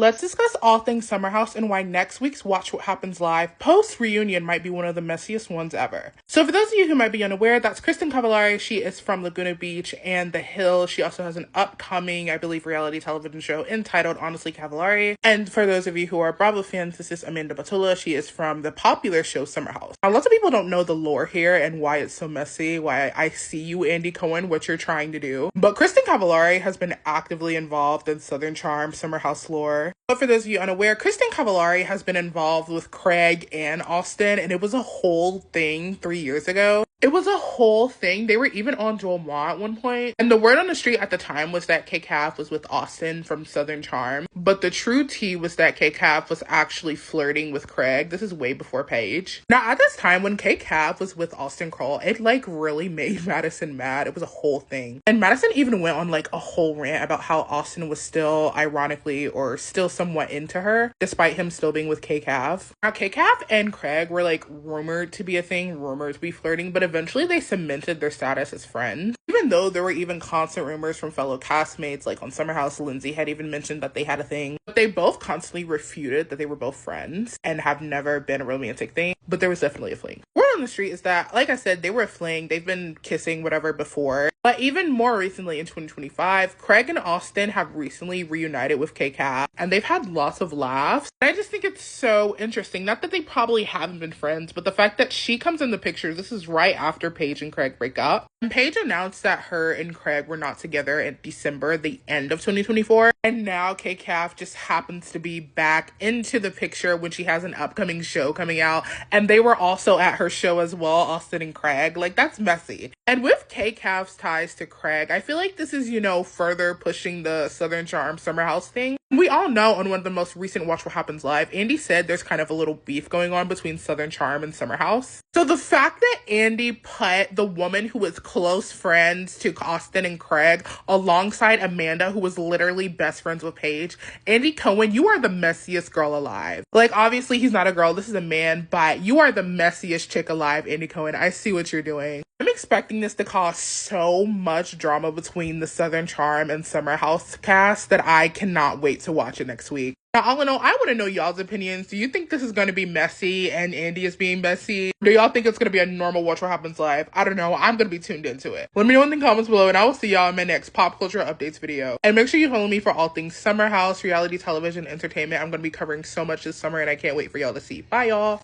Let's discuss all things Summer House and why next week's Watch What Happens Live post-reunion might be one of the messiest ones ever. So for those of you who might be unaware, that's Kristin Cavallari. She is from Laguna Beach and The Hill. She also has an upcoming, I believe, reality television show entitled Honestly Cavallari. And for those of you who are Bravo fans, this is Amanda. She is from the popular show Summer House. Now, lots of people don't know the lore here and why it's so messy, why I see you, Andy Cohen, what you're trying to do. But Kristin Cavallari has been actively involved in Southern Charm, Summer House lore. But for those of you unaware, Kristin Cavallari has been involved with Craig and Austin, and it was a whole thing 3 years ago. It was a whole thing. They were even on Joel Ma at one point. And the word on the street at the time was that K-Cav was with Austin from Southern Charm. But the true tea was that K-Cav was actually flirting with Craig. This is way before Paige. Now, at this time, when K-Cav was with Austin Kroll, it really made Madison mad. It was a whole thing. And Madison even went on a whole rant about how Austin was still, ironically, or still somewhat into her, despite him still being with K-Cav. Now, K-Cav and Craig were rumored to be a thing, rumored to be flirting, but eventually they cemented their status as friends. Even though there were even constant rumors from fellow castmates, on Summer House, Lindsay had even mentioned that they had a thing. But they both constantly refuted that they were both friends and have never been a romantic thing. But there was definitely a fling. Word on the street is that, like I said, they were a fling. They've been kissing, whatever, before. But even more recently in 2025, Craig and Austin have recently reunited with K-Cav, and they've had lots of laughs. And I just think it's so interesting. Not that they probably haven't been friends, but the fact that she comes in the picture, this is right after Paige and Craig break up. And Paige announced that her and Craig were not together in December, the end of 2024. And now K-Cav just happens to be back into the picture when she has an upcoming show coming out. And they were also at her show as well, Austin and Craig. That's messy. And with K-Cav's ties to Craig, I feel like this is, further pushing the Southern Charm Summer House thing. We all know on one of the most recent Watch What Happens Live, Andy said there's kind of a little beef going on between Southern Charm and Summer House. So the fact that Andy put the woman who was close friends to Austin and Craig alongside Amanda, who was literally best friends with Paige, Andy Cohen, you are the messiest girl alive. Obviously he's not a girl, this is a man, but you are the messiest chick alive, Andy Cohen. I see what you're doing. I'm expecting this to cause so much drama between the Southern Charm and Summer House cast that I cannot wait to watch it next week. Now, all in all, I want to know y'all's opinions. Do you think this is going to be messy and Andy is being messy? Do y'all think it's going to be a normal Watch What Happens Live? I don't know. I'm going to be tuned into it. Let me know in the comments below, and I will see y'all in my next pop culture updates video. And make sure you follow me for all things Summer House, reality television, entertainment. I'm going to be covering so much this summer, and I can't wait for y'all to see. Bye, y'all.